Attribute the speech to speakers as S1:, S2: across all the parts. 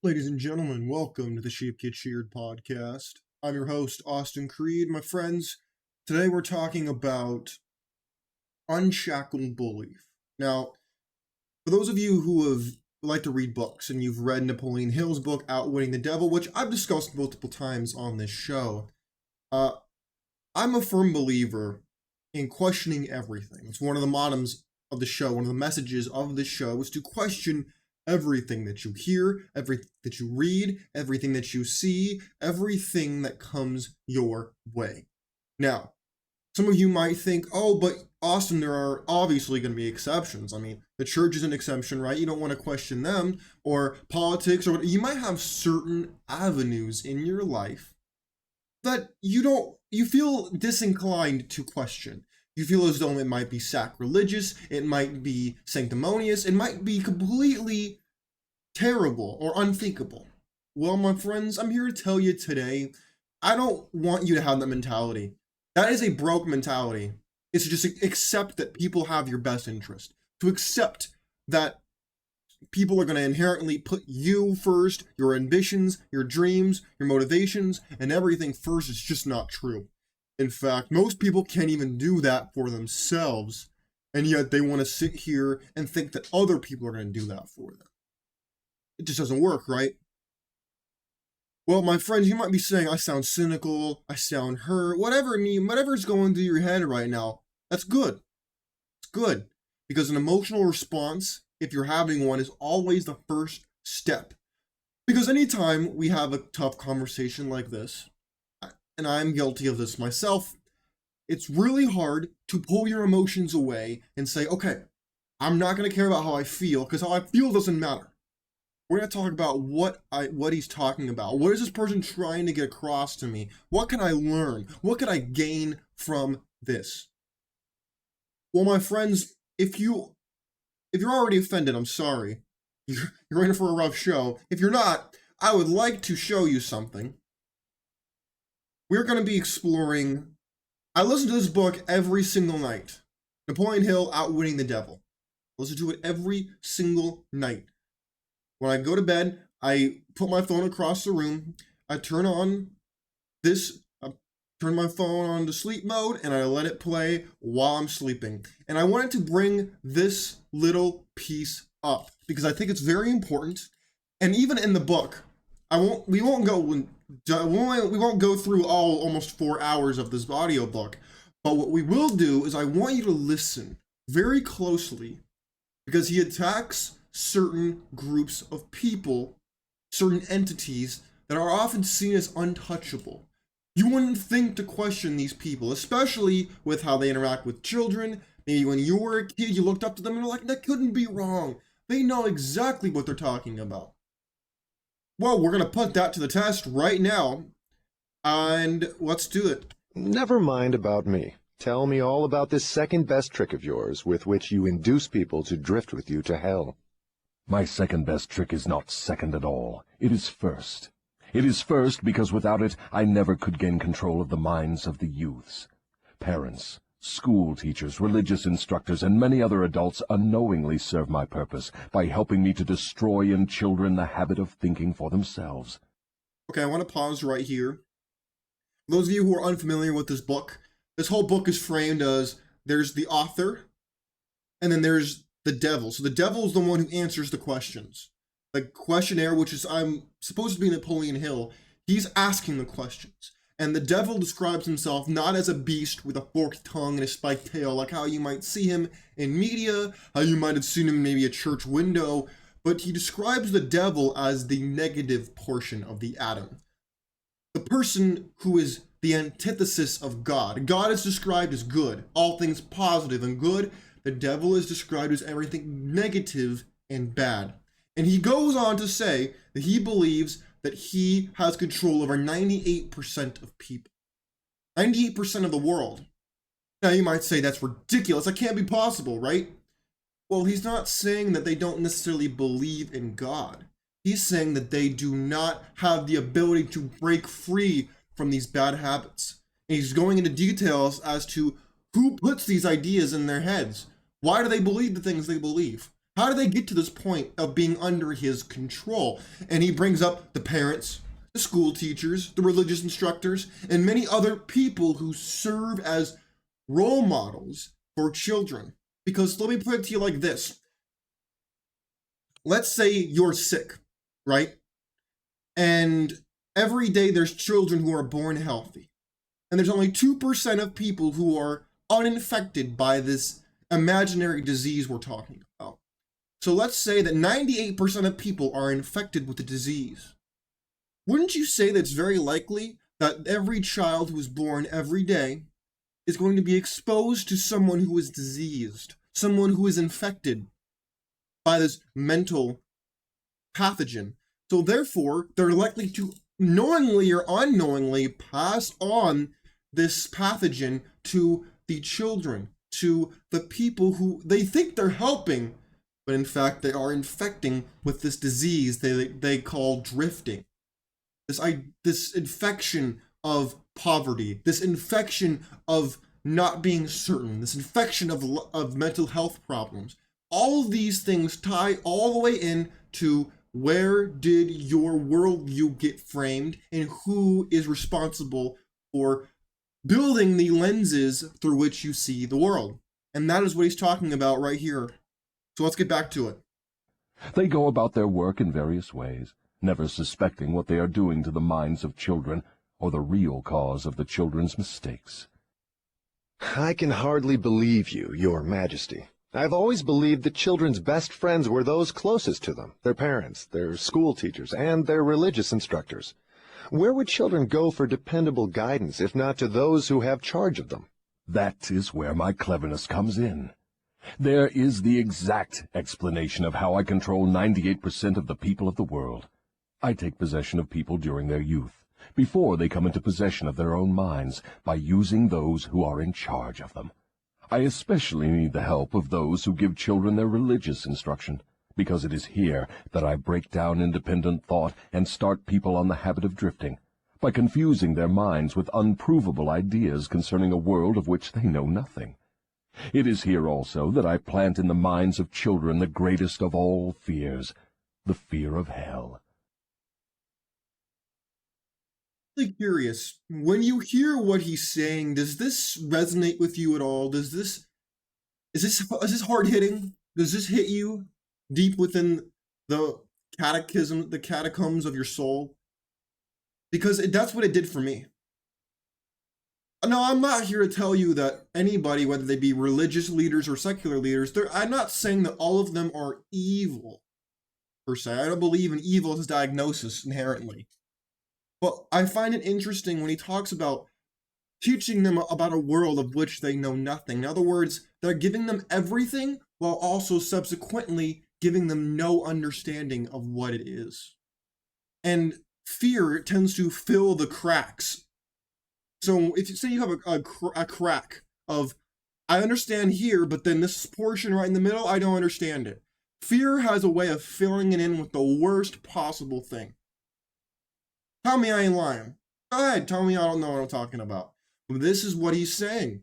S1: Ladies and gentlemen, welcome to the Sheared podcast. I'm your host, Austin Creed. My friends, today we're talking about unshackled belief. Now, for those of you who have like to read books and you've read Napoleon Hill's book, Outwitting the Devil, which I've discussed multiple times on this show, I'm a firm believer in questioning everything. It's one of the mottos of the show, one of the messages of the show is to question everything that you hear, everything that you read, everything that you see, everything that comes your way. Now, some of you might think, oh, but Austin, there are obviously going to be exceptions. I mean, the church is an exception, right? You don't want to question them, or politics, or you might have certain avenues in your life that you feel disinclined to question. You feel as though it might be sacrilegious, it might be sanctimonious, it might be completely terrible or unthinkable. Well, my friends, I'm here to tell you today, I don't want you to have that mentality. That is a broke mentality. It's to just accept that people have your best interest. To accept that people are going to inherently put you first, your ambitions, your dreams, your motivations, and everything first is just not true. In fact, most people can't even do that for themselves, and yet they want to sit here and think that other people are going to do that for them. It just doesn't work, right? Well, my friends, you might be saying, I sound cynical, I sound hurt, whatever's going through your head right now, that's good. It's good, because an emotional response, if you're having one, is always the first step. Because anytime we have a tough conversation like this, and I'm guilty of this myself, it's really hard to pull your emotions away and say, okay, I'm not going to care about how I feel, because how I feel doesn't matter. We're going to talk about what he's talking about. What is this person trying to get across to me? What can I learn? What can I gain from this? Well, my friends, if you're already offended, I'm sorry. You're in for a rough show. If you're not, I would like to show you something. We're going to be exploring. I listen to this book every single night. Napoleon Hill, Outwitting the Devil. I listen to it every single night. When I go to bed, I put my phone across the room. I turn my phone on to sleep mode, and I let it play while I'm sleeping. And I wanted to bring this little piece up because I think it's very important. And even in the book, we won't go through almost 4 hours of this audio book. But what we will do is I want you to listen very closely because he attacks certain groups of people, certain entities that are often seen as untouchable. You wouldn't think to question these people, especially with how they interact with children. Maybe when you were a kid, you looked up to them and you're like, that couldn't be wrong. They know exactly what they're talking about. Well, we're going to put that to the test right now, and let's do it.
S2: Never mind about me. Tell me all about this second best trick of yours with which you induce people to drift with you to hell.
S3: My second best trick is not second at all. It is first. It is first because without it I never could gain control of the minds of the youths. Parents, school teachers, religious instructors, and many other adults unknowingly serve my purpose by helping me to destroy in children the habit of thinking for themselves.
S1: Okay, I want to pause right here. For those of you who are unfamiliar with this book, this whole book is framed as there's the author, and then there's the devil. So the devil is the one who answers the questions. The questionnaire, which is I'm supposed to be Napoleon Hill, he's asking the questions. And the devil describes himself not as a beast with a forked tongue and a spiked tail, like how you might see him in media, how you might have seen him in maybe a church window, but he describes the devil as the negative portion of the atom. The person who is the antithesis of God. God is described as good, all things positive and good. The devil is described as everything negative and bad. And he goes on to say that he believes that he has control over 98% of people. 98% of the world. Now you might say that's ridiculous. That can't be possible, right? Well, he's not saying that they don't necessarily believe in God. He's saying that they do not have the ability to break free from these bad habits. And he's going into details as to who puts these ideas in their heads. Why do they believe the things they believe? How do they get to this point of being under his control? And he brings up the parents, the school teachers, the religious instructors, and many other people who serve as role models for children. Because let me put it to you like this. Let's say you're sick, right? And every day there's children who are born healthy. And there's only 2% of people who are uninfected by this imaginary disease we're talking about. So let's say that 98% of people are infected with the disease. Wouldn't you say that it's very likely that every child who is born every day is going to be exposed to someone who is diseased, someone who is infected by this mental pathogen? So therefore, they're likely to knowingly or unknowingly pass on this pathogen to the children, to the people who they think they're helping, but in fact they are infecting with this disease they call drifting. This infection of poverty, this infection of not being certain, this infection of mental health problems. All of these things tie all the way in to where did your worldview get framed and who is responsible for building the lenses through which you see the world. And that is what he's talking about right here. So let's get back to it.
S3: They go about their work in various ways, never suspecting what they are doing to the minds of children or the real cause of the children's mistakes.
S2: I can hardly believe you, Your Majesty. I've always believed that children's best friends were those closest to them, their parents, their school teachers, and their religious instructors. Where would children go for dependable guidance if not to those who have charge of them?
S3: That is where my cleverness comes in. There is the exact explanation of how I control 98% of the people of the world. I take possession of people during their youth, before they come into possession of their own minds, by using those who are in charge of them. I especially need the help of those who give children their religious instruction, because it is here that I break down independent thought and start people on the habit of drifting, by confusing their minds with unprovable ideas concerning a world of which they know nothing. It is here also that I plant in the minds of children the greatest of all fears, the fear of hell.
S1: Really curious, when you hear what he's saying, does this resonate with you at all? Is this hard hitting? Does this hit you deep within the catacombs of your soul? Because that's what it did for me. No, I'm not here to tell you that anybody, whether they be religious leaders or secular leaders, I'm not saying that all of them are evil, per se. I don't believe in evil as a diagnosis inherently. But I find it interesting when he talks about teaching them about a world of which they know nothing. In other words, they're giving them everything while also subsequently giving them no understanding of what it is. And fear tends to fill the cracks. So if you say you have a crack of, I understand here, but then this portion right in the middle, I don't understand it. Fear has a way of filling it in with the worst possible thing. Tell me I ain't lying. Go ahead, tell me I don't know what I'm talking about. This is what he's saying.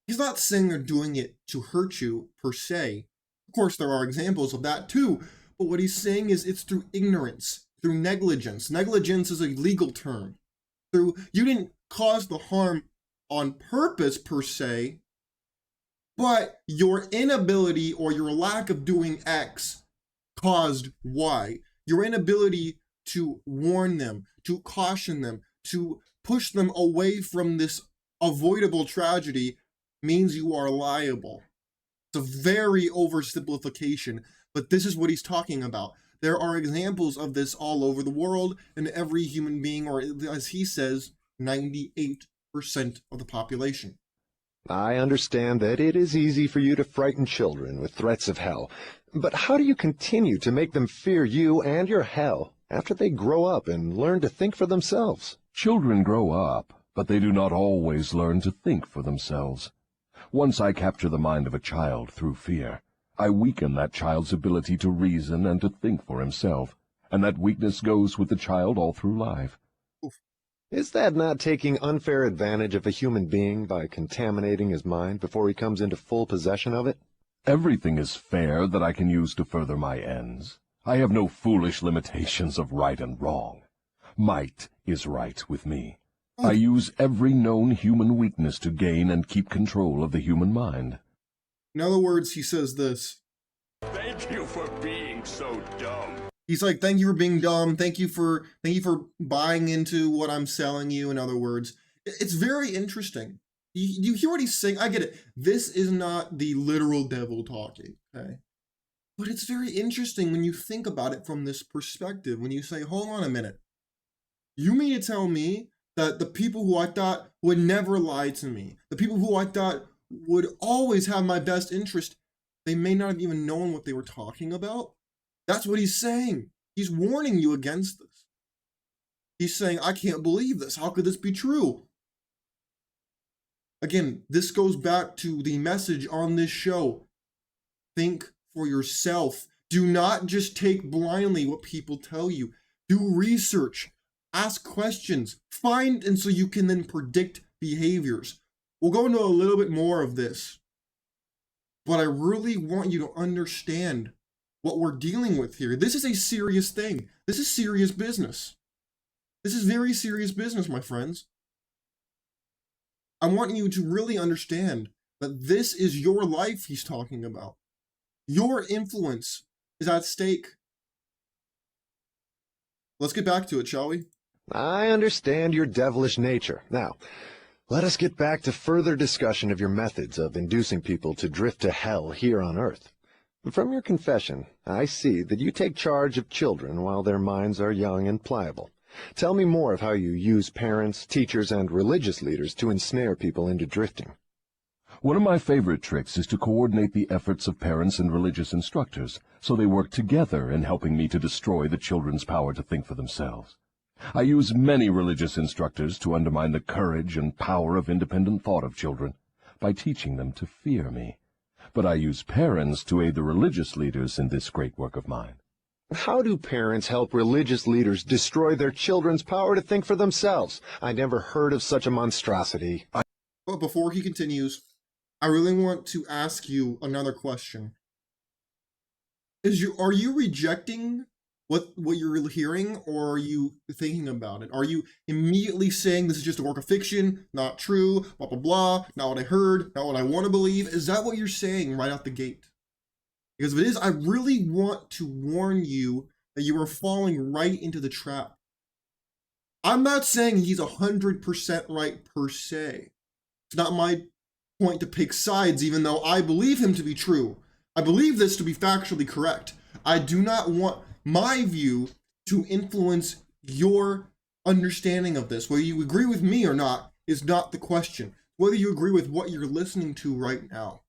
S1: He's not saying they're doing it to hurt you, per se. Of course, there are examples of that too. But what he's saying is it's through ignorance, through negligence. Negligence is a legal term. You didn't cause the harm on purpose, per se, but your inability or your lack of doing X caused Y. Your inability to warn them, to caution them, to push them away from this avoidable tragedy means you are liable. It's a very oversimplification, but this is what he's talking about. There are examples of this all over the world, and every human being, or as he says, 98% of the population.
S2: I understand that it is easy for you to frighten children with threats of hell, but how do you continue to make them fear you and your hell after they grow up and learn to think for themselves?
S3: Children grow up, but they do not always learn to think for themselves. Once I capture the mind of a child through fear, I weaken that child's ability to reason and to think for himself, and that weakness goes with the child all through life.
S2: Is that not taking unfair advantage of a human being by contaminating his mind before he comes into full possession of it?
S3: Everything is fair that I can use to further my ends. I have no foolish limitations of right and wrong. Might is right with me. I use every known human weakness to gain and keep control of the human mind.
S1: In other words, he says this.
S4: Thank you for being so dumb.
S1: He's like, thank you for being dumb. Thank you for buying into what I'm selling you. In other words, it's very interesting. You hear what he's saying? I get it. This is not the literal devil talking, okay? But it's very interesting when you think about it from this perspective. When you say, hold on a minute. You mean to tell me that the people who I thought would never lie to me, the people who I thought would always have my best interest, they may not have even known what they were talking about? That's what he's saying. He's warning you against this. He's saying, I can't believe this. How could this be true? Again, this goes back to the message on this show. Think for yourself. Do not just take blindly what people tell you. Do research. Ask questions. Find, and so you can then predict behaviors. We'll go into a little bit more of this. But I really want you to understand what we're dealing with here. This is a serious thing. This is serious business. This is very serious business, my friends. I want you to really understand that this is your life he's talking about. Your influence is at stake. Let's get back to it, shall we?
S2: I understand your devilish nature. Now, let us get back to further discussion of your methods of inducing people to drift to hell here on Earth. From your confession, I see that you take charge of children while their minds are young and pliable. Tell me more of how you use parents, teachers, and religious leaders to ensnare people into drifting.
S3: One of my favorite tricks is to coordinate the efforts of parents and religious instructors, so they work together in helping me to destroy the children's power to think for themselves. I use many religious instructors to undermine the courage and power of independent thought of children by teaching them to fear me. But I use parents to aid the religious leaders in this great work of mine.
S2: How do parents help religious leaders destroy their children's power to think for themselves? I never heard of such a monstrosity.
S1: But before he continues, I really want to ask you another question. Are you rejecting what you're hearing, or are you thinking about it? Are you immediately saying this is just a work of fiction, not true, blah, blah, blah, not what I heard, not what I want to believe? Is that what you're saying right out the gate? Because if it is, I really want to warn you that you are falling right into the trap. I'm not saying he's 100% right per se. It's not my point to pick sides, even though I believe him to be true. I believe this to be factually correct. I do not want my view to influence your understanding of this. Whether you agree with me or not is not the question. Whether you agree with what you're listening to right now.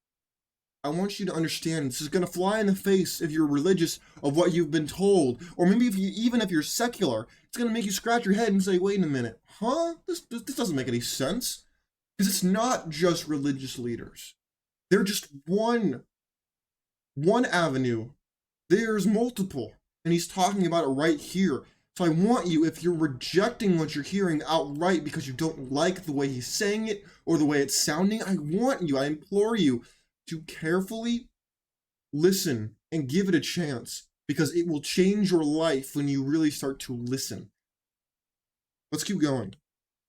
S1: I want you to understand this is going to fly in the face if you're religious of what you've been told. Or maybe even if you're secular, it's going to make you scratch your head and say, wait a minute, huh? This doesn't make any sense. Because it's not just religious leaders. They're just one avenue. There's multiple. And he's talking about it right here. So I want you, if you're rejecting what you're hearing outright because you don't like the way he's saying it or the way it's sounding, I implore you to carefully listen and give it a chance, because it will change your life when you really start to listen. Let's keep going.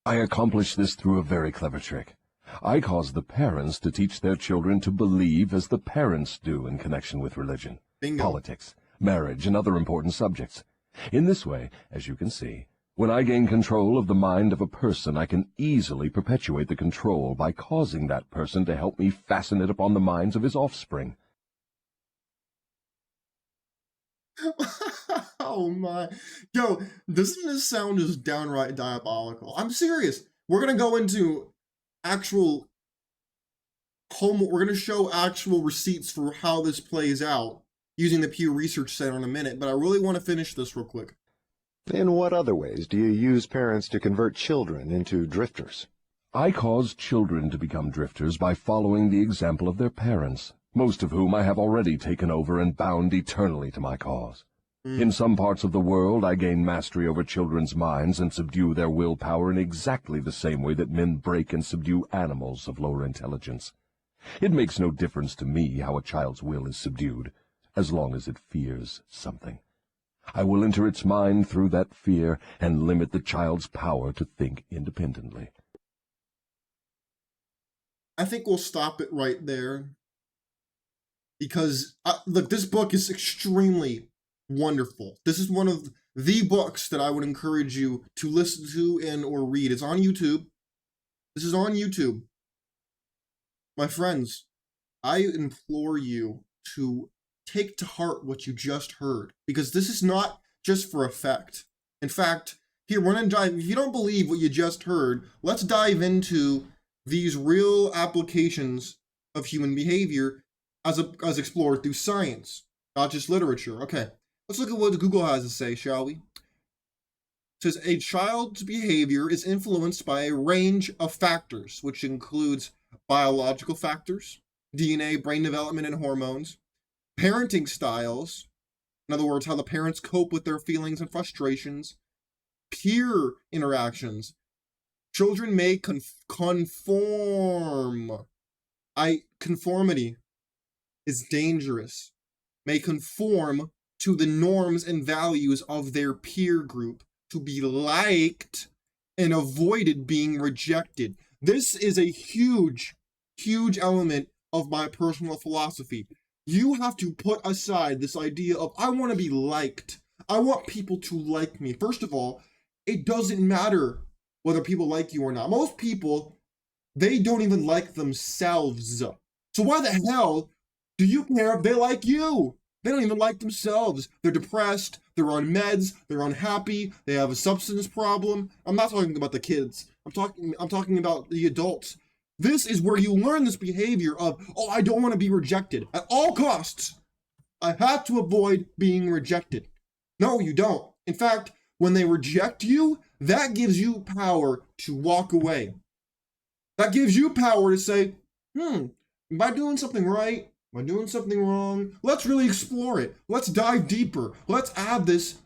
S3: I accomplish this through a very clever trick. I cause the parents to teach their children to believe as the parents do in connection with religion,
S1: Bingo.
S3: Politics, marriage, and other important subjects. In this way, as you can see, when I gain control of the mind of a person, I can easily perpetuate the control by causing that person to help me fasten it upon the minds of his offspring.
S1: Oh my. Yo, doesn't this sound just downright diabolical? I'm serious. We're going to go into actual we're going to show actual receipts for how this plays out using the Pew Research Center in a minute, but I really want to finish this real quick.
S2: In what other ways do you use parents to convert children into drifters?
S3: I cause children to become drifters by following the example of their parents, most of whom I have already taken over and bound eternally to my cause. In some parts of the world, I gain mastery over children's minds and subdue their willpower in exactly the same way that men break and subdue animals of lower intelligence. It makes no difference to me how a child's will is subdued, as long as it fears something. I will enter its mind through that fear and limit the child's power to think independently.
S1: I think we'll stop it right there because, look, this book is extremely wonderful. This is one of the books that I would encourage you to listen to and or read. It's on YouTube. This is on YouTube. My friends, I implore you to take to heart what you just heard, because this is not just for effect. In fact, here, we're going to dive, if you don't believe what you just heard, let's dive into these real applications of human behavior as explored through science, not just literature. Okay, let's look at what Google has to say, shall we? It says, a child's behavior is influenced by a range of factors, which includes biological factors, DNA, brain development, and hormones, parenting styles, in other words, how the parents cope with their feelings and frustrations, peer interactions. Children may conform. Conformity is dangerous. May conform to the norms and values of their peer group to be liked and avoided being rejected. This is a huge, huge element of my personal philosophy. You have to put aside this idea of, I want to be liked. I want people to like me. First of all, it doesn't matter whether people like you or not. Most people, they don't even like themselves. So why the hell do you care if they like you? They don't even like themselves. They're depressed, they're on meds, they're unhappy, they have a substance problem. I'm not talking about the kids. I'm talking about the adults. This is where you learn this behavior of, oh, I don't want to be rejected. At all costs, I have to avoid being rejected. No, you don't. In fact, when they reject you, that gives you power to walk away. That gives you power to say, am I doing something right? Am I doing something wrong? Let's really explore it. Let's dive deeper. Let's add this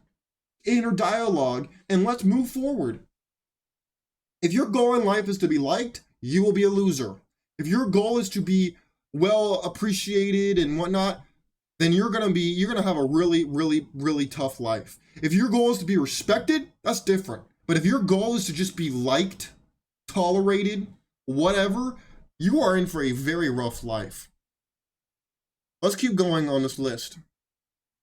S1: inner dialogue and let's move forward. If your goal in life is to be liked, you will be a loser. If your goal is to be well appreciated and whatnot, then you're gonna have a really, really, really tough life. If your goal is to be respected, that's different. But if your goal is to just be liked, tolerated, whatever, you are in for a very rough life. Let's keep going on this list.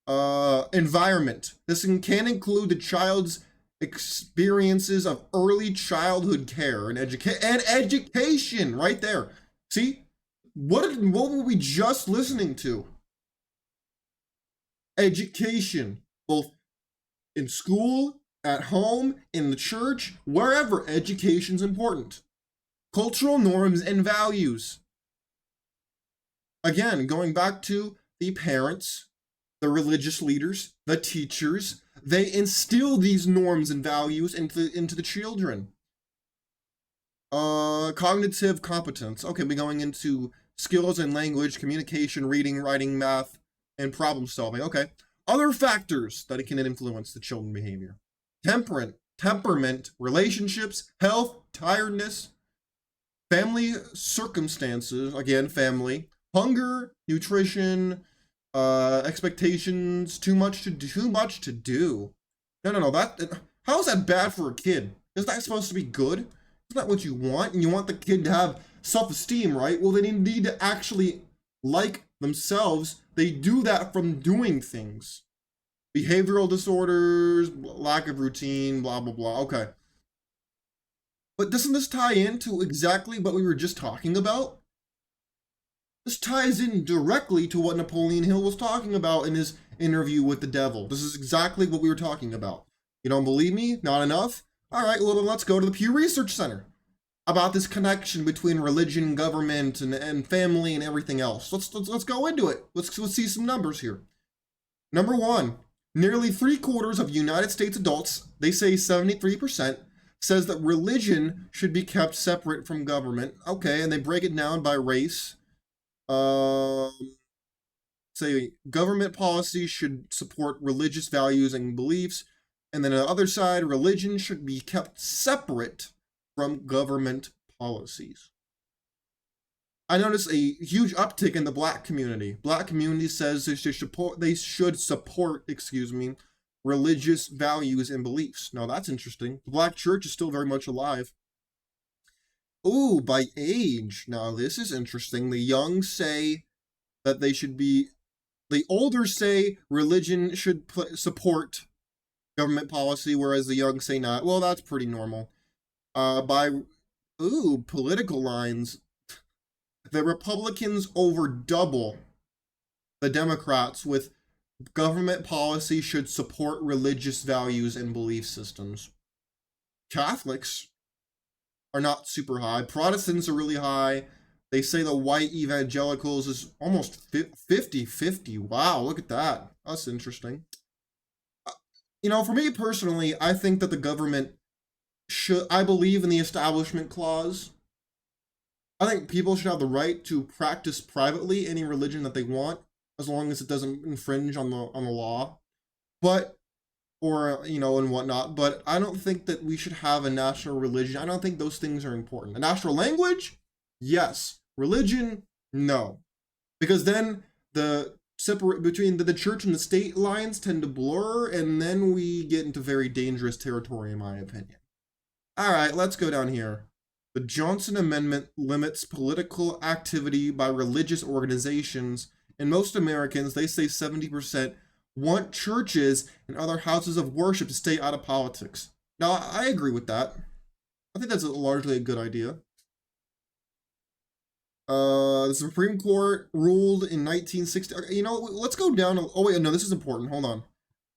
S1: Environment. This can include the child's experiences of early childhood care and education, right there. See, what were we just listening to? Education, both in school, at home, in the church, wherever. Education's important. Cultural norms and values. Again, going back to the parents, the religious leaders, the teachers, they instill these norms and values into the children. Cognitive competence. Okay, we're going into skills in language, communication, reading, writing, math, and problem solving. Okay. Other factors that it can influence the children's behavior. Temperament, relationships, health, tiredness, family circumstances, again, family, hunger, nutrition, expectations, too much to do. No. How is that bad for a kid? Is that supposed to be good? Isn't that what you want? And you want the kid to have self-esteem, right? Well, they need to actually like themselves. They do that from doing things. Behavioral disorders, lack of routine, blah, blah, blah. Okay. But doesn't this tie into exactly what we were just talking about? This ties in directly to what Napoleon Hill was talking about in his interview with the devil. This is exactly what we were talking about. You don't believe me? Not enough? All right, well, then let's go to the Pew Research Center about this connection between religion, government, and family and everything else. Let's go into it. Let's see some numbers here. Number one, nearly 3/4 of United States adults, they say 73%, says that religion should be kept separate from government. Okay, and they break it down by race. Say government policy should support religious values and beliefs. And then on the other side, religion should be kept separate from government policies. I notice a huge uptick in the black community. Black community says they should support, religious values and beliefs. Now that's interesting. The black church is still very much alive. Ooh, by age. Now this is interesting. The young say that the older say religion should support government policy, whereas the young say not. Well, that's pretty normal. Political lines. The Republicans over double the Democrats with government policy should support religious values and belief systems. Catholics are not super high. Protestants are really high. They say the white evangelicals is almost 50-50. Wow, look at that. That's interesting. For me personally, I think that the government I believe in the Establishment Clause. I think people should have the right to practice privately any religion that they want, as long as it doesn't infringe on the law, and whatnot. But I don't think that we should have a national religion. I don't think those things are important. A national language, yes. Religion, no, because then the separate between the church and the state lines tend to blur, and then we get into very dangerous territory, in my opinion. All right, let's go down here. The Johnson Amendment limits political activity by religious organizations, and most Americans, they say 70%, want churches and other houses of worship to stay out of politics. Now, I agree with that. I think that's largely a good idea. The Supreme Court ruled in 1960. Let's go down. Oh, wait, no, this is important. Hold on.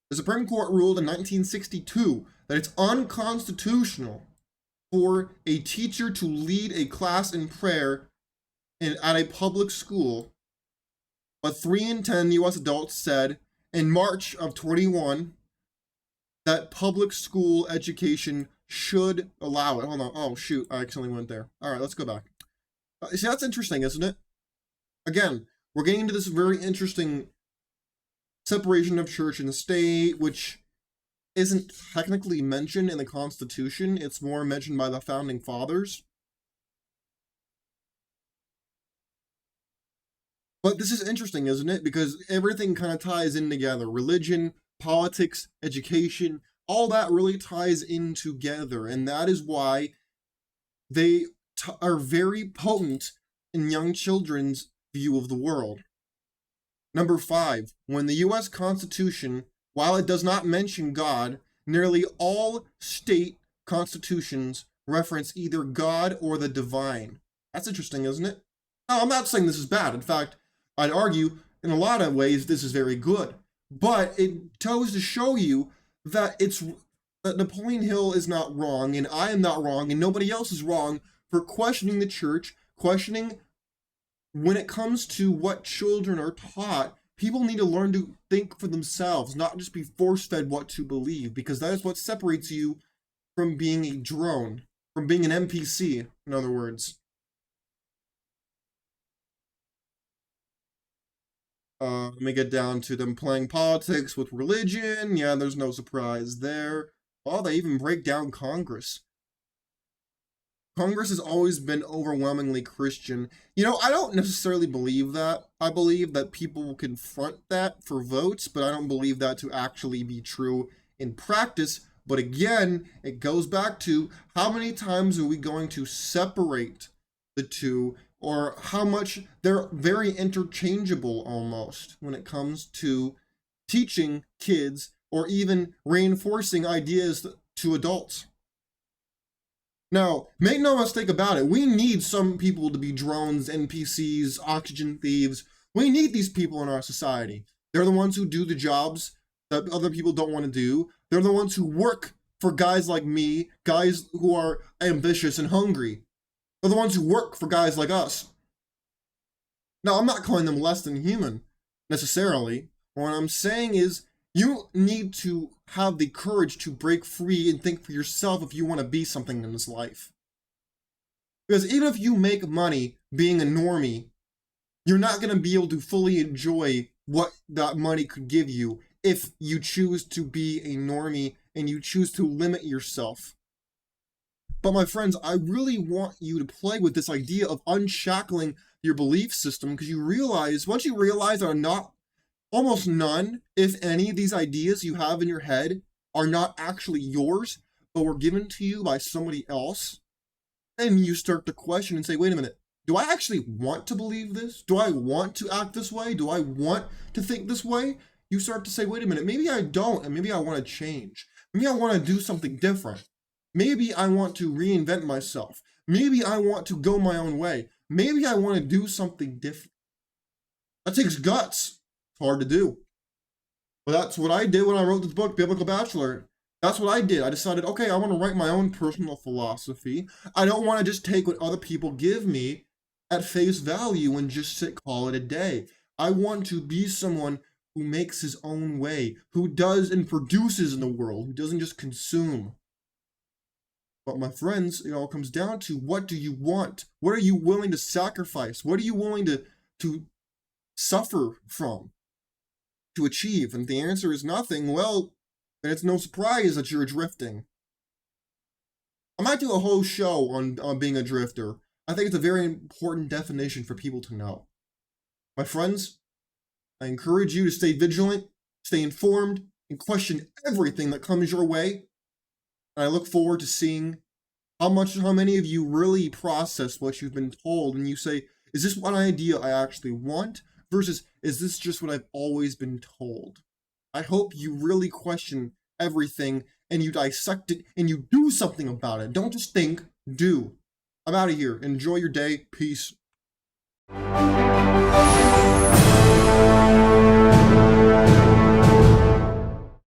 S1: The Supreme Court ruled in 1962 that it's unconstitutional for a teacher to lead a class in prayer at a public school, but 3 in 10 U.S. adults said in March of 21 that public school education should allow it. Hold on. Oh, shoot. I accidentally went there. All right, let's go back. See, that's interesting, isn't it? Again, we're getting into this very interesting separation of church and state, which isn't technically mentioned in the Constitution. It's more mentioned by the Founding Fathers. But this is interesting, isn't it? Because everything kind of ties in together. Religion, politics, education, all that really ties in together. And that is why they are very potent in young children's view of the world. Number 5, when the U.S. Constitution, while it does not mention God, nearly all state constitutions reference either God or the divine. That's interesting, isn't it? Now, I'm not saying this is bad. In fact, I'd argue in a lot of ways this is very good. But it goes to show you that that Napoleon Hill is not wrong, and I am not wrong, and nobody else is wrong for questioning the church, questioning when it comes to what children are taught. People need to learn to think for themselves, not just be force-fed what to believe, because that is what separates you from being a drone, from being an NPC, in other words. Let me get down to them playing politics with religion. Yeah, there's no surprise there. Oh, they even break down Congress. Congress has always been overwhelmingly Christian. I don't necessarily believe that. I believe that people will confront that for votes, but I don't believe that to actually be true in practice. But again, it goes back to how many times are we going to separate the two, or how much they're very interchangeable almost when it comes to teaching kids or even reinforcing ideas to adults. Now, make no mistake about it, we need some people to be drones, NPCs, oxygen thieves. We need these people in our society. They're the ones who do the jobs that other people don't want to do. They're the ones who work for guys like me, guys who are ambitious and hungry. They're the ones who work for guys like us. Now, I'm not calling them less than human, necessarily. What I'm saying is, you need to have the courage to break free and think for yourself if you want to be something in this life. Because even if you make money being a normie, you're not going to be able to fully enjoy what that money could give you if you choose to be a normie and you choose to limit yourself. But my friends, I really want you to play with this idea of unshackling your belief system, because once you realize there are not, almost none, if any, of these ideas you have in your head are not actually yours, but were given to you by somebody else, then you start to question and say, wait a minute, do I actually want to believe this? Do I want to act this way? Do I want to think this way? You start to say, wait a minute, maybe I don't, and maybe I want to change. Maybe I want to do something different. Maybe I want to reinvent myself. Maybe I want to go my own way. Maybe I want to do something different. That takes guts. It's hard to do. But that's what I did when I wrote this book, Biblical Bachelor. That's what I did. I decided, okay, I want to write my own personal philosophy. I don't want to just take what other people give me at face value and just call it a day. I want to be someone who makes his own way, who does and produces in the world, who doesn't just consume. But my friends, it all comes down to, what do you want? What are you willing to sacrifice? What are you willing to suffer from, to achieve? And if the answer is nothing, well, then it's no surprise that you're drifting. I might do a whole show on being a drifter. I think it's a very important definition for people to know. My friends, I encourage you to stay vigilant, stay informed, and question everything that comes your way. And I look forward to seeing how many of you really process what you've been told and you say, is this one idea I actually want? Versus, is this just what I've always been told? I hope you really question everything and you dissect it and you do something about it. Don't just think, do. I'm out of here. Enjoy your day. Peace.